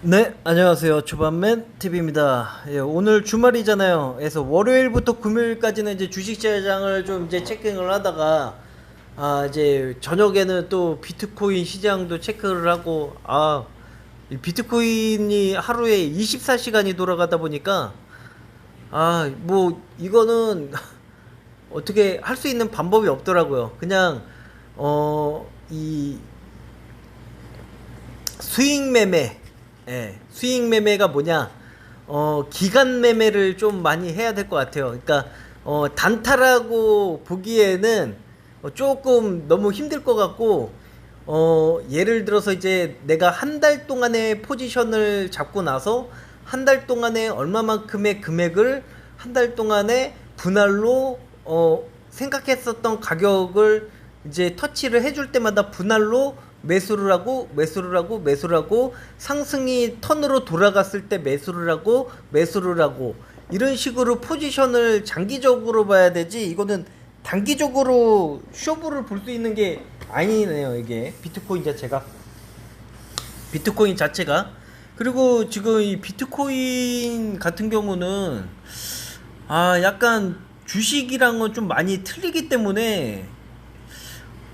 네, 안녕하세요. 주반맨 TV입니다. 예, 오늘 주말이잖아요. 그래서 월요일부터 금요일까지는 이제 주식시장을 좀 이제 체킹을 하다가 이제 저녁에는 또 비트코인 시장도 체크를 하고 이 비트코인이 하루에 24시간이 돌아가다 보니까 뭐 이거는 어떻게 할 수 있는 방법이 없더라고요. 그냥 이 수익 매매, 수익 매매가 뭐냐, 기간 매매를 좀 많이 해야 될 것 같아요. 그러니까, 단타라고 보기에는 조금 너무 힘들 것 같고, 예를 들어서 이제 내가 한 달 동안의 포지션을 잡고 나서 한 달 동안에 얼마만큼의 금액을 한 달 동안에 분할로, 생각했었던 가격을 이제 터치를 해줄 때마다 분할로 매수를 하고 상승이 턴으로 돌아갔을 때 매수를 하고 이런 식으로 포지션을 장기적으로 봐야 되지, 이거는 단기적으로 쇼부를 볼 수 있는 게 아니네요. 이게 비트코인 자체가. 그리고 지금 이 비트코인 같은 경우는 약간 주식이랑은 좀 많이 틀리기 때문에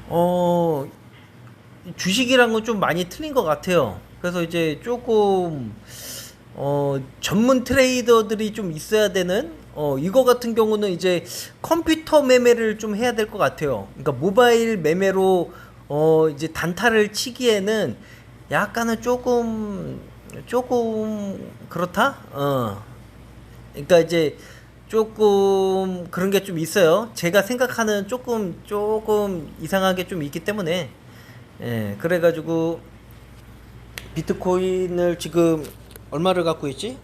어 주식이랑은 좀 많이 틀린 것 같아요. 그래서 이제 조금 전문 트레이더들이 좀 있어야 되는, 이거 같은 경우는 이제 컴퓨터 매매를 좀 해야 될 것 같아요. 그러니까 모바일 매매로 이제 단타를 치기에는 약간은 조금 그렇다. 그러니까 이제 조금 그런 게 좀 있어요. 제가 생각하는 조금 이상한 게 좀 있기 때문에. 그래가지고 비트코인을 지금 얼마를 갖고 있지?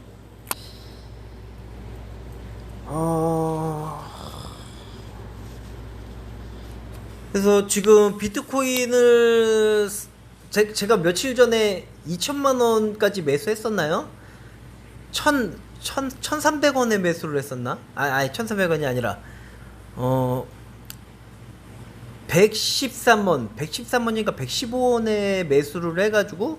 그래서 지금 비트코인을 제가 며칠 전에 2천만 원까지 매수했었나요? 1,300원에 매수를 했었나? 1,300원이 아니라 어 113원인가 115원에 매수를 해가지고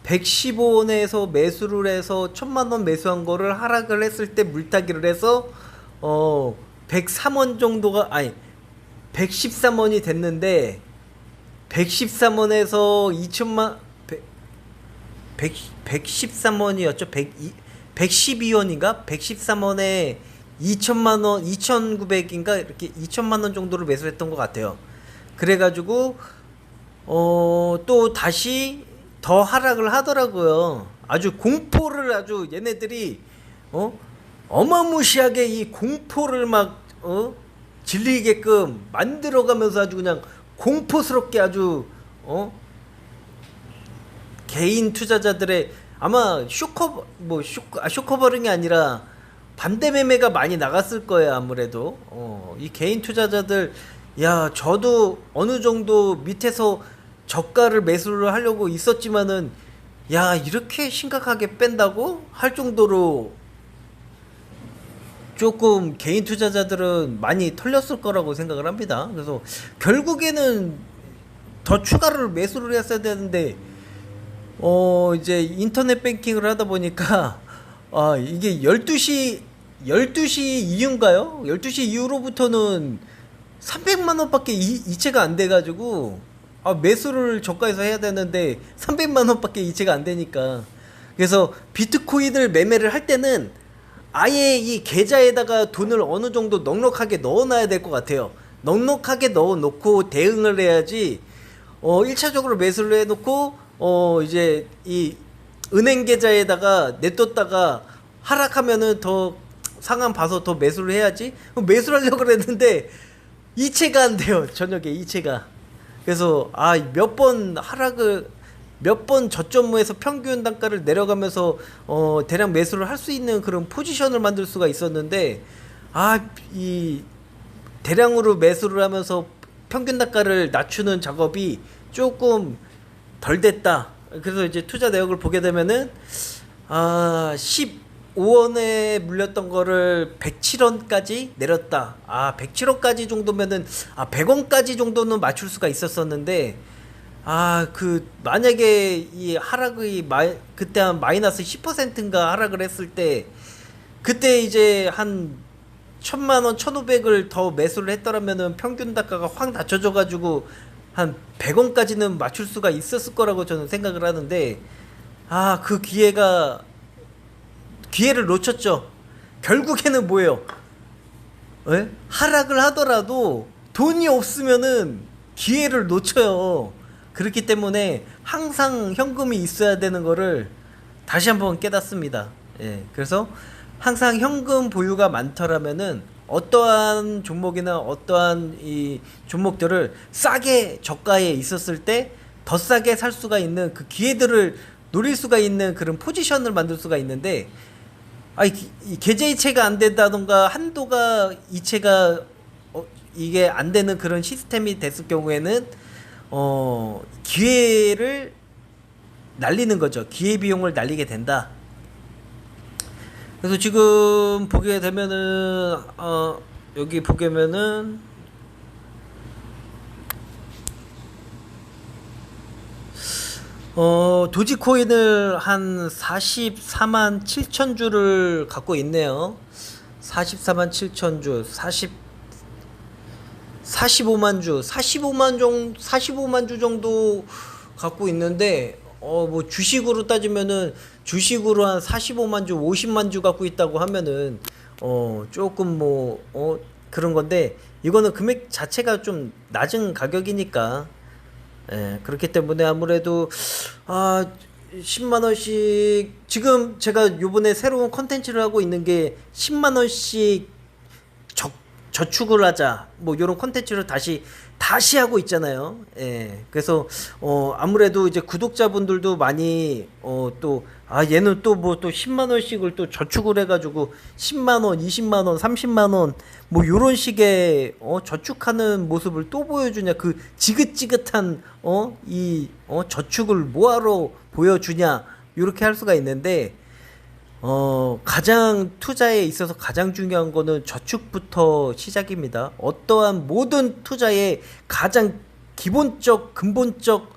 115원에서 매수를 해서 1,000만 원 매수한 거를 하락을 했을 때 물타기를 해서 103원 정도가, 113원이 됐는데 113원에서 2천만 113원이었죠. 112원인가 113원에 2천만 원, 2,900인가 이렇게 2천만 원 정도를 매수했던 것 같아요. 그래가지고 또 다시 더 하락을 하더라고요. 아주 공포를, 아주 얘네들이 어마무시하게 이 공포를 막 질리게끔 만들어가면서 아주 그냥 공포스럽게 아주 개인 투자자들의 아마 쇼커버링이 아니라 반대 매매가 많이 나갔을 거예요. 아무래도 이 개인 투자자들, 야, 저도 어느 정도 밑에서 저가를 매수를 하려고 있었지만은, 야, 이렇게 심각하게 뺀다고 할 정도로 조금 개인 투자자들은 많이 털렸을 거라고 생각을 합니다. 그래서 결국에는 더 추가를 매수를 했어야 되는데, 이제 인터넷 뱅킹을 하다 보니까 이게 12시 이후인가요? 12시 이후로부터는 300만 원밖에 이체가 안 돼 가지고, 매수를 저가에서 해야 되는데 300만 원밖에 이체가 안 되니까, 그래서 비트코인을 매매를 할 때는 아예 이 계좌에다가 돈을 어느 정도 넉넉하게 넣어놔야 될 것 같아요. 넉넉하게 넣어놓고 대응을 해야지. 1차적으로 매수를 해놓고 이제 이 은행 계좌에다가 냅뒀다가 하락하면은 더 상황 봐서 더 매수를 해야지. 매수를 하려고 그랬는데 이체가 안 돼요. 저녁에 이체가. 그래서 몇 번 저점에서 평균 단가를 내려가면서 대량 매수를 할 수 있는 그런 포지션을 만들 수가 있었는데, 이 대량으로 매수를 하면서 평균 단가를 낮추는 작업이 조금 덜 됐다. 그래서 이제 투자 내역을 보게 되면은 15원에 물렸던 거를 107원까지 내렸다. 107원까지 정도면은 100원까지 정도는 맞출 수가 있었었는데, 만약에 이 하락의 그때 한 마이너스 10%인가 하락을 했을 때, 그때 이제 한 1000만 원, 1500을 더 매수를 했더라면은 평균 단가가 확 낮춰져가지고 한 100원까지는 맞출 수가 있었을 거라고 저는 생각을 하는데, 그 기회를 놓쳤죠. 결국에는 뭐예요? 예? 하락을 하더라도 돈이 없으면은 기회를 놓쳐요. 그렇기 때문에 항상 현금이 있어야 되는 거를 다시 한번 깨닫습니다. 예. 그래서 항상 현금 보유가 많더라면은 어떠한 종목이나 어떠한 이 종목들을 싸게 저가에 있었을 때 더 싸게 살 수가 있는 그 기회들을 노릴 수가 있는 그런 포지션을 만들 수가 있는데, 이 계좌 이체가 안 된다던가 한도가 이체가 이게 안 되는 그런 시스템이 됐을 경우에는 기회를 날리는 거죠. 기회 비용을 날리게 된다. 그래서 지금 보게 되면은 여기 보게면은 도지코인을 한 44만 7천 주를 갖고 있네요. 44만 7천 주, 45만 주, 45만 주 정도 갖고 있는데, 뭐 주식으로 따지면은 주식으로 한 45만 주, 50만 주 갖고 있다고 하면은 조금 그런 건데, 이거는 금액 자체가 좀 낮은 가격이니까, 예, 그렇기 때문에 아무래도 10만 원씩, 지금 제가 요번에 새로운 컨텐츠를 하고 있는 게 10만 원씩 저축을 하자, 뭐 요런 컨텐츠를 다시 하고 있잖아요. 예. 그래서 아무래도 이제 구독자분들도 많이 얘는 또 뭐 또 10만 원씩을 또 저축을 해 가지고 10만 원, 20만 원, 30만 원 뭐 요런 식의 저축하는 모습을 또 보여주냐, 그 지긋지긋한 저축을 뭐하러 보여주냐, 요렇게 할 수가 있는데, 가장 투자에 있어서 가장 중요한 거는 저축부터 시작입니다. 어떠한 모든 투자의 가장 근본적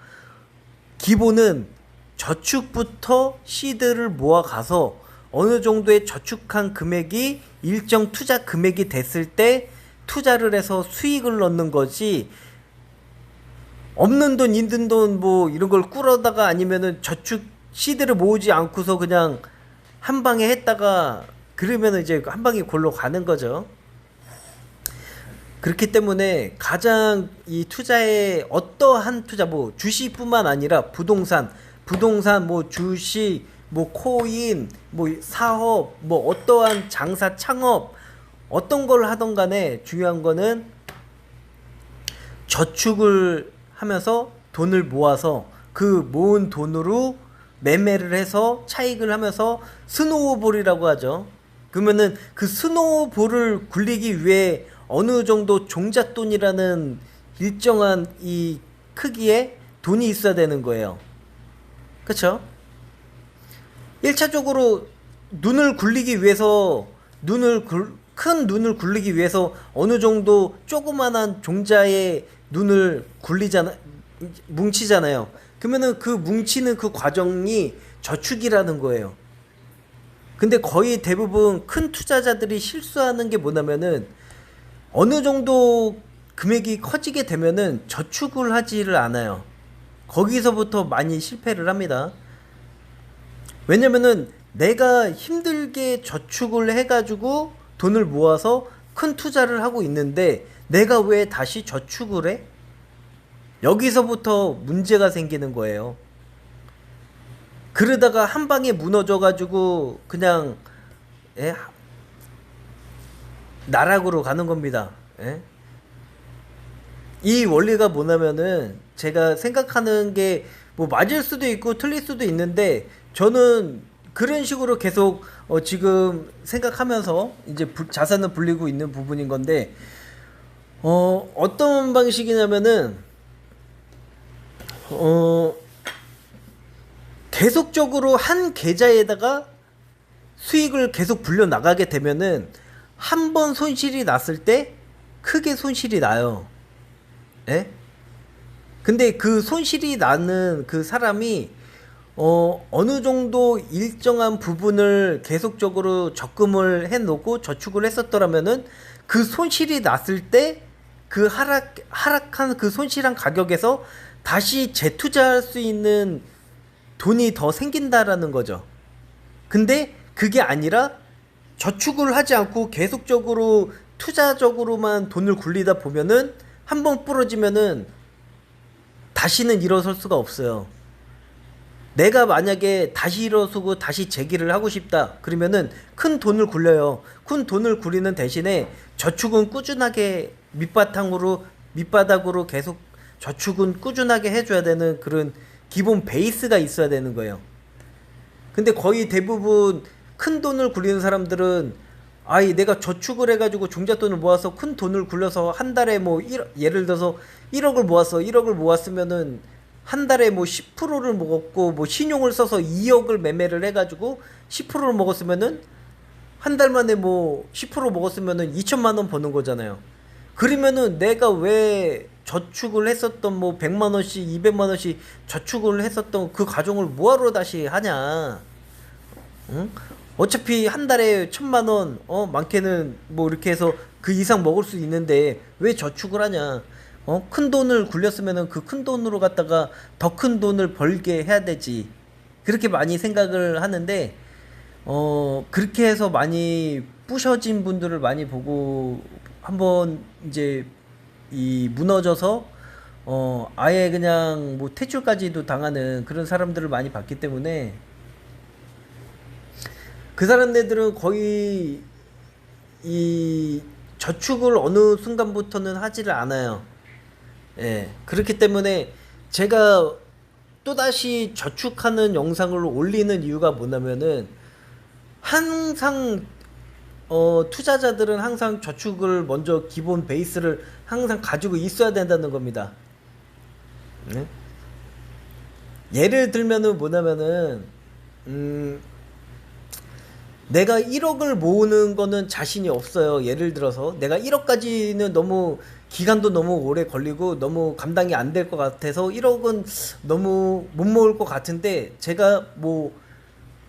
기본은 저축부터 시드를 모아가서 어느 정도의 저축한 금액이 일정 투자 금액이 됐을 때 투자를 해서 수익을 넣는 거지, 없는 돈, 있는 돈 뭐 이런 걸 꾸러다가 아니면은 저축 시드를 모으지 않고서 그냥 한 방에 했다가 그러면 이제 한 방에 골로 가는 거죠. 그렇기 때문에 가장 이 투자에 어떠한 투자, 뭐 주식뿐만 아니라 부동산 뭐 주식, 뭐 코인, 뭐 사업, 뭐 어떠한 장사 창업, 어떤 걸 하던 간에 중요한 거는 저축을 하면서 돈을 모아서 그 모은 돈으로 매매를 해서 차익을 하면서 스노우볼이라고 하죠. 그러면은 그 스노우볼을 굴리기 위해 어느 정도 종잣돈이라는 일정한 이 크기의 돈이 있어야 되는 거예요. 그쵸? 1차적으로 눈을 굴리기 위해서 큰 눈을 굴리기 위해서 어느 정도 조그만한 종자의 눈을 뭉치잖아요. 그러면은 그 뭉치는 그 과정이 저축이라는 거예요. 근데 거의 대부분 큰 투자자들이 실수하는 게 뭐냐면은 어느 정도 금액이 커지게 되면은 저축을 하지를 않아요. 거기서부터 많이 실패를 합니다. 왜냐면은 내가 힘들게 저축을 해가지고 돈을 모아서 큰 투자를 하고 있는데 내가 왜 다시 저축을 해? 여기서부터 문제가 생기는 거예요. 그러다가 한 방에 무너져가지고 그냥 나락으로 가는 겁니다. 예? 이 원리가 뭐냐면은 제가 생각하는 게 뭐 맞을 수도 있고 틀릴 수도 있는데, 저는 그런 식으로 계속 지금 생각하면서 이제 자산을 불리고 있는 부분인 건데, 어떤 방식이냐면은 계속적으로 한 계좌에다가 수익을 계속 불려 나가게 되면은 한 번 손실이 났을 때 크게 손실이 나요. 예? 근데 그 손실이 나는 그 사람이 어느 정도 일정한 부분을 계속적으로 적금을 해놓고 저축을 했었더라면은 그 손실이 났을 때 그 하락한 그 손실한 가격에서 다시 재투자할 수 있는 돈이 더 생긴다라는 거죠. 근데 그게 아니라 저축을 하지 않고 계속적으로 투자적으로만 돈을 굴리다 보면은 한 번 부러지면은 다시는 일어설 수가 없어요. 내가 만약에 다시 일어서고 다시 재기를 하고 싶다 그러면은 큰 돈을 굴려요. 큰 돈을 굴리는 대신에 저축은 꾸준하게 밑바닥으로 계속 저축은 꾸준하게 해줘야 되는 그런 기본 베이스가 있어야 되는 거예요. 근데 거의 대부분 큰 돈을 굴리는 사람들은 아이 내가 저축을 해가지고 종잣돈을 모아서 큰 돈을 굴려서 한 달에 뭐 예를 들어서 1억을 모았어. 1억을 모았으면은 한 달에 뭐 10%를 먹었고 뭐 신용을 써서 2억을 매매를 해가지고 10%를 먹었으면은 한 달 만에 뭐 10% 먹었으면은 2천만 원 버는 거잖아요. 그러면은 내가 왜 저축을 했었던 뭐 100만 원씩 200만 원씩 저축을 했었던 그 가정을 뭐하러 다시 하냐. 응? 어차피 한 달에 1,000만 원, 많게는 뭐 이렇게 해서 그 이상 먹을 수 있는데 왜 저축을 하냐. 큰 돈을 굴렸으면은 그 큰 돈으로 갖다가 더 큰 돈을 벌게 해야 되지. 그렇게 많이 생각을 하는데, 그렇게 해서 많이 부셔진 분들을 많이 보고 한번 이제 이 무너져서, 아예 그냥 뭐 퇴출까지도 당하는 그런 사람들을 많이 봤기 때문에 그 사람들은 거의 이 저축을 어느 순간부터는 하지를 않아요. 예. 그렇기 때문에 제가 또다시 저축하는 영상을 올리는 이유가 뭐냐면은 항상 투자자들은 항상 저축을 먼저 기본 베이스를 항상 가지고 있어야 된다는 겁니다. 네? 예를 들면은 뭐냐면은 내가 1억을 모으는 거는 자신이 없어요. 예를 들어서 내가 1억까지는 너무 기간도 너무 오래 걸리고 너무 감당이 안 될 것 같아서 1억은 너무 못 모을 것 같은데 제가 뭐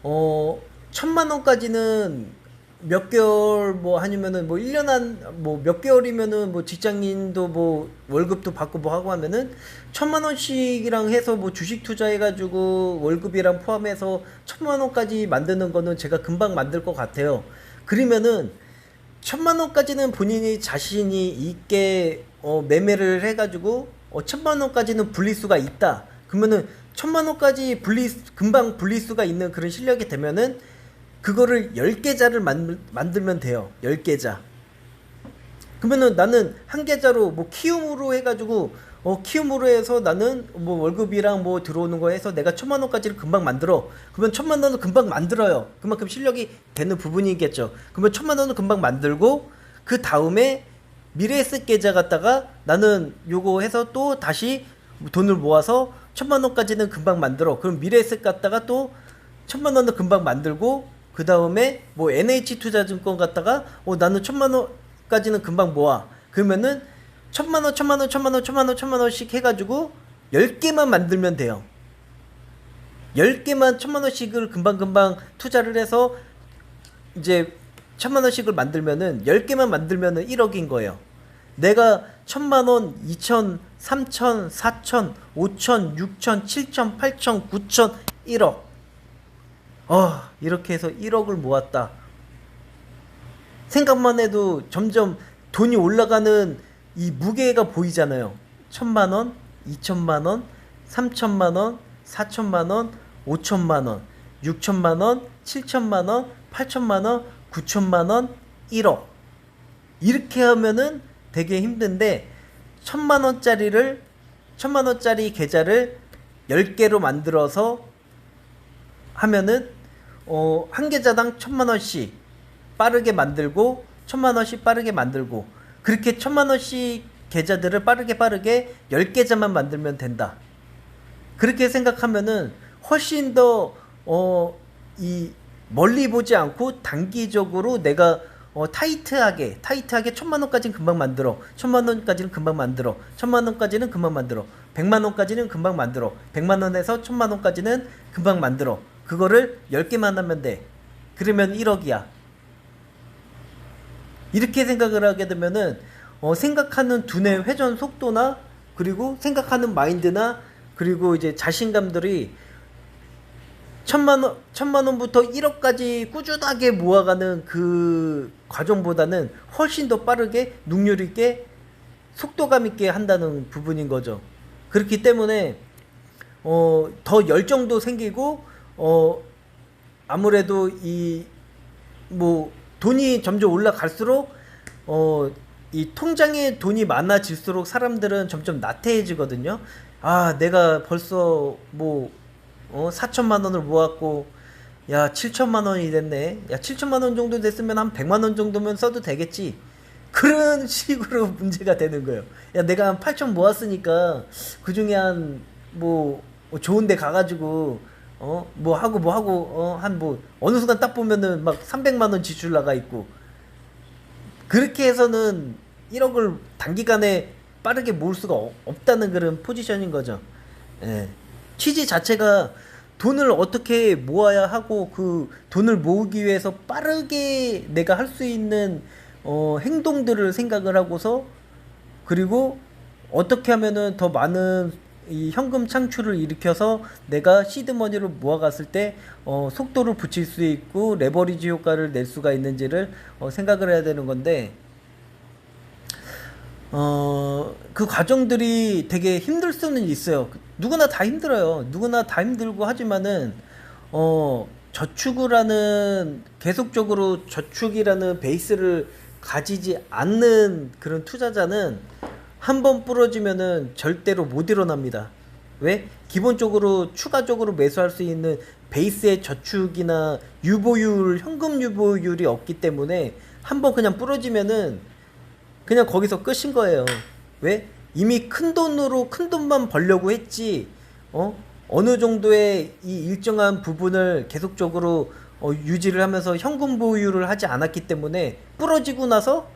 1,000만 원까지는 몇 개월 뭐 아니면은 뭐 1년 한 뭐 몇 개월이면은 뭐 직장인도 뭐 월급도 받고 뭐 하고 하면은 1,000만 원씩이랑 해서 뭐 주식 투자해 가지고 월급이랑 포함해서 1,000만 원까지 만드는 거는 제가 금방 만들 것 같아요. 그러면은 1,000만 원까지는 본인이 자신이 있게 매매를 해 가지고 1,000만 원까지는 불릴 수가 있다. 그러면은 1,000만 원까지 금방 불릴 수가 있는 그런 실력이 되면은 그거를 10계좌를 만들면 돼요. 10계좌. 그러면은 나는 한 계좌로 뭐 키움으로 해가지고 키움으로 해서 나는 뭐 월급이랑 뭐 들어오는 거 해서 내가 1,000만 원까지를 금방 만들어. 그러면 1,000만 원은 금방 만들어요. 그만큼 실력이 되는 부분이겠죠. 그러면 1,000만 원은 금방 만들고 그 다음에 미래에셋 계좌 갖다가 나는 요거 해서 또 다시 돈을 모아서 1,000만 원까지는 금방 만들어. 그럼 미래에셋 갖다가 또 1,000만 원을 금방 만들고 그 다음에 뭐 NH투자증권 갖다가 나는 1,000만 원까지는 금방 모아. 그러면은 1,000만 원, 1,000만 원, 1,000만 원, 1,000만 원, 1,000만 원씩 해가지고 10개만 만들면 돼요. 10개만 1,000만 원씩을 금방금방 투자를 해서 이제 1,000만 원씩을 만들면은 10개만 만들면은 1억인 거예요. 내가 1,000만 원, 2천, 3천, 4천, 5천, 6천, 7천, 8천, 9천, 1억. 이렇게 해서 1억을 모았다. 생각만 해도 점점 돈이 올라가는 이 무게가 보이잖아요. 1,000만 원, 2천만 원, 3천만 원, 4천만 원, 5천만 원, 6천만 원, 7천만 원, 8천만 원, 9천만 원, 1억. 이렇게 하면은 되게 힘든데 1,000만 원짜리 계좌를 10개로 만들어서 하면은 한 계좌당 1,000만 원씩 빠르게 만들고 1,000만 원씩 빠르게 만들고 그렇게 1,000만 원씩 계좌들을 빠르게 10계좌만 만들면 된다. 그렇게 생각하면은 훨씬 더 이 멀리 보지 않고 단기적으로 내가 타이트하게 1,000만 원까지는 금방 만들어. 1,000만 원까지는 금방 만들어. 1,000만 원까지는 금방 만들어. 100만 원까지는 금방 만들어. 100만 원에서 1000만 원까지는 금방 만들어. 그거를 10개만 하면 돼. 그러면 1억이야. 이렇게 생각을 하게 되면은 생각하는 두뇌 회전 속도나 그리고 생각하는 마인드나 그리고 이제 자신감들이 1000만 원부터 1억까지 꾸준하게 모아가는 그 과정보다는 훨씬 더 빠르게 능률 있게 속도감 있게 한다는 부분인 거죠. 그렇기 때문에 더 열정도 생기고 아무래도 이 뭐 돈이 점점 올라갈수록 이 통장에 돈이 많아질수록 사람들은 점점 나태해지거든요. 아, 내가 벌써 뭐 4천만 원을 모았고 야 7천만 원이 됐네. 야 7천만 원 정도 됐으면 한 100만 원 정도면 써도 되겠지. 그런 식으로 문제가 되는 거예요. 야 내가 한 8천 모았으니까 그 중에 한 뭐 좋은 데 가가지고 뭐 하고 한 뭐 어느 순간 딱 보면은 막 300만 원 지출 나가 있고 그렇게 해서는 1억을 단기간에 빠르게 모을 수가 없다는 그런 포지션인 거죠. 예. 취지 자체가 돈을 어떻게 모아야 하고 그 돈을 모으기 위해서 빠르게 내가 할 수 있는 행동들을 생각을 하고서 그리고 어떻게 하면은 더 많은 이 현금 창출을 일으켜서 내가 시드머니를 모아갔을 때 속도를 붙일 수 있고 레버리지 효과를 낼 수가 있는지를 생각을 해야 되는 건데 그 과정들이 되게 힘들 수는 있어요. 누구나 다 힘들어요. 누구나 다 힘들고 하지만은 저축을 하는 계속적으로 저축이라는 베이스를 가지지 않는 그런 투자자는 한 번 부러지면은 절대로 못 일어납니다. 왜? 기본적으로 추가적으로 매수할 수 있는 베이스의 저축이나 유보율, 현금 유보율이 없기 때문에 한 번 그냥 부러지면은 그냥 거기서 끝인 거예요. 왜? 이미 큰 돈으로 큰 돈만 벌려고 했지. 어느 정도의 이 일정한 부분을 계속적으로 유지를 하면서 현금 보유를 하지 않았기 때문에 부러지고 나서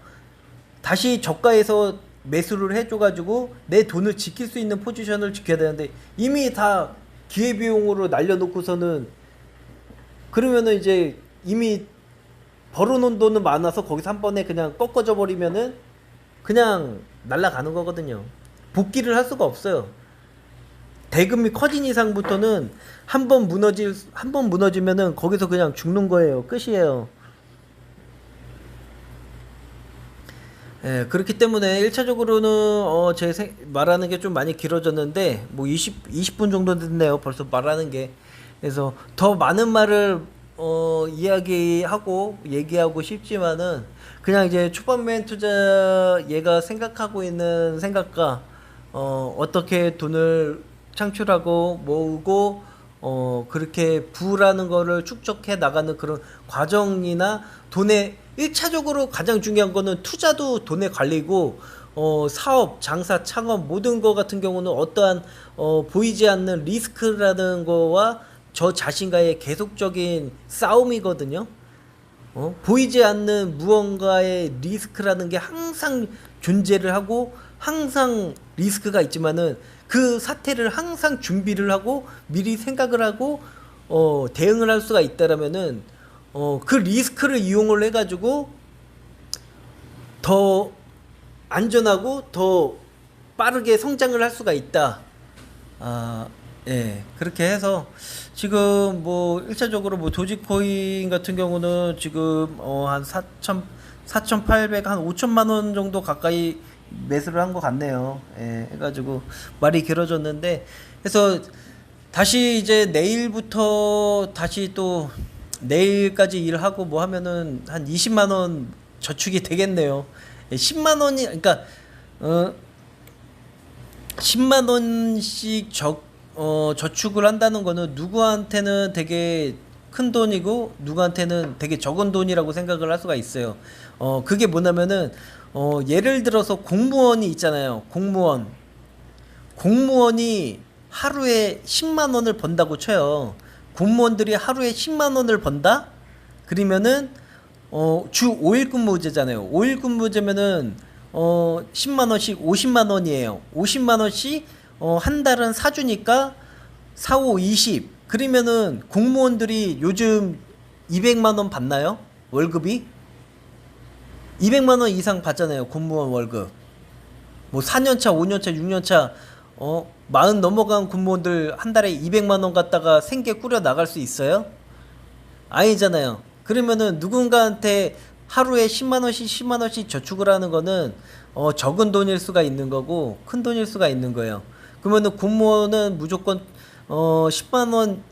다시 저가에서 매수를 해줘가지고 내 돈을 지킬 수 있는 포지션을 지켜야 되는데 이미 다 기회비용으로 날려놓고서는 그러면은 이제 이미 벌어놓은 돈은 많아서 거기서 한 번에 그냥 꺾어져 버리면은 그냥 날아가는 거거든요. 복귀를 할 수가 없어요. 대금이 커진 이상부터는 한 번 무너지면은 거기서 그냥 죽는 거예요. 끝이에요. 예, 그렇기 때문에 1차적으로는 말하는 게 좀 많이 길어졌는데 뭐 20분 정도 됐네요. 벌써 말하는 게. 그래서 더 많은 말을 이야기하고 얘기하고 싶지만은 그냥 이제 초반맨 투자 얘가 생각하고 있는 생각과 어떻게 돈을 창출하고 모으고 그렇게 부라는 거를 축적해 나가는 그런 과정이나 돈의 1차적으로 가장 중요한 거는 투자도 돈의 관리고 사업, 장사, 창업 모든 거 같은 경우는 어떠한 보이지 않는 리스크라는 거와 저 자신과의 계속적인 싸움이거든요. 보이지 않는 무언가의 리스크라는 게 항상 존재를 하고 항상 리스크가 있지만은 그 사태를 항상 준비를 하고 미리 생각을 하고 대응을 할 수가 있다라면은 그 리스크를 이용을 해가지고 더 안전하고 더 빠르게 성장을 할 수가 있다. 예, 그렇게 해서 지금 뭐 1차적으로 뭐 도지코인 같은 경우는 지금 한 4,800, 한 5천만 원 정도 가까이 매수를 한 것 같네요. 예, 해가지고 말이 길어졌는데 그래서 다시 이제 내일부터 다시 또 내일까지 일하고 뭐 하면은 한 20만 원 저축이 되겠네요. 10만 원이 그러니까 10만 원씩 저축을 한다는 거는 누구한테는 되게 큰 돈이고 누구한테는 되게 적은 돈이라고 생각을 할 수가 있어요. 그게 뭐냐면은 예를 들어서 공무원이 있잖아요. 공무원이 하루에 10만 원을 번다고 쳐요. 공무원들이 하루에 10만 원을 번다? 그러면은 주 5일 근무제잖아요. 5일 근무제면은 10만 원씩 50만 원이에요. 50만 원씩 한 달은 사주니까 4, 5, 20. 그러면은 공무원들이 요즘 200만 원 받나요? 월급이? 200만 원 이상 받잖아요. 공무원 월급. 뭐 4년차, 5년차, 6년차 40 넘어간 공무원들 한 달에 200만 원 갖다가 생계 꾸려 나갈 수 있어요? 아니잖아요. 그러면은 누군가한테 하루에 10만 원씩 10만 원씩 저축을 하는 거는 적은 돈일 수가 있는 거고 큰 돈일 수가 있는 거예요. 그러면은 공무원은 무조건 10만 원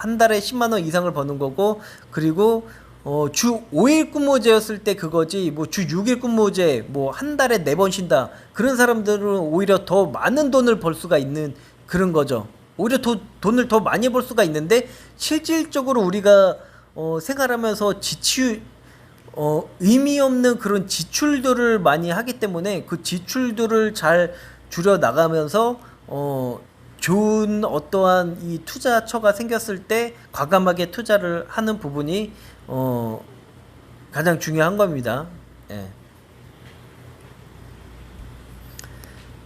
한 달에 10만 원 이상을 버는 거고, 그리고 주 5일 근무제였을 때 그거지, 뭐 주 6일 근무제 뭐 한 달에 4번 쉰다, 그런 사람들은 오히려 더 많은 돈을 벌 수가 있는 그런 거죠. 오히려 돈을 더 많이 벌 수가 있는데, 실질적으로 우리가 생활하면서 의미 없는 그런 지출들을 많이 하기 때문에 그 지출들을 잘 줄여 나가면서 좋은 어떠한 이 투자처가 생겼을 때 과감하게 투자를 하는 부분이 가장 중요한 겁니다. 예.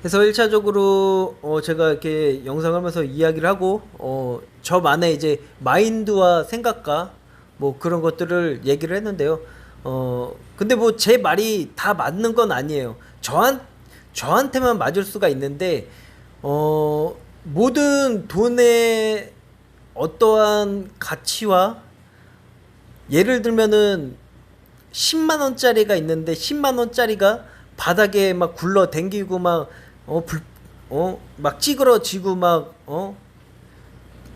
그래서 1차적으로 제가 이렇게 영상을 하면서 이야기를 하고 저만의 이제 마인드와 생각과 뭐 그런 것들을 얘기를 했는데요. 근데 뭐 제 말이 다 맞는 건 아니에요. 저한테만 맞을 수가 있는데 모든 돈의 어떠한 가치와, 예를 들면은 10만 원짜리가 있는데 10만 원짜리가 바닥에 막 굴러 댕기고 막 막 찌그러지고 막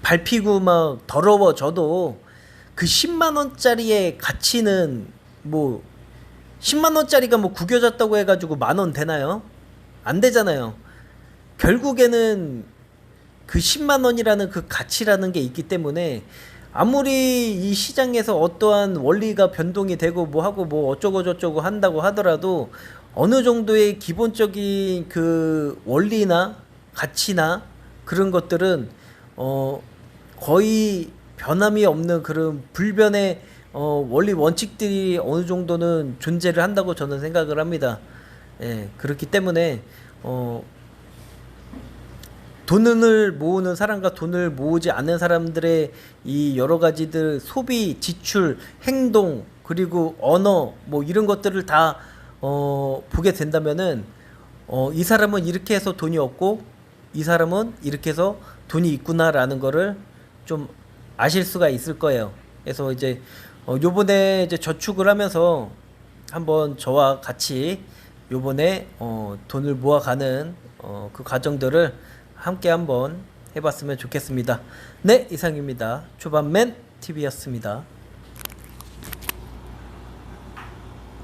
밟히고 막 더러워져도 그 10만 원짜리의 가치는, 뭐 10만 원짜리가 뭐 구겨졌다고 해가지고 10,000원 되나요? 안 되잖아요. 결국에는 그 10만 원이라는 그 가치라는 게 있기 때문에, 아무리 이 시장에서 어떠한 원리가 변동이 되고 뭐 하고 뭐 어쩌고 저쩌고 한다고 하더라도 어느 정도의 기본적인 그 원리나 가치나 그런 것들은 거의 변함이 없는 그런 불변의 원리 원칙들이 어느 정도는 존재를 한다고 저는 생각을 합니다. 예, 그렇기 때문에 돈을 모으는 사람과 돈을 모으지 않는 사람들의 이 여러 가지들, 소비, 지출, 행동, 그리고 언어, 뭐 이런 것들을 다 보게 된다면은 이 사람은 이렇게 해서 돈이 없고 이 사람은 이렇게 해서 돈이 있구나라는 거를 좀 아실 수가 있을 거예요. 그래서 이제 요번에 이제 저축을 하면서 한번 저와 같이 요번에 돈을 모아가는 그 과정들을 함께 한번 해봤으면 좋겠습니다. 네, 이상입니다. 초반맨 TV였습니다.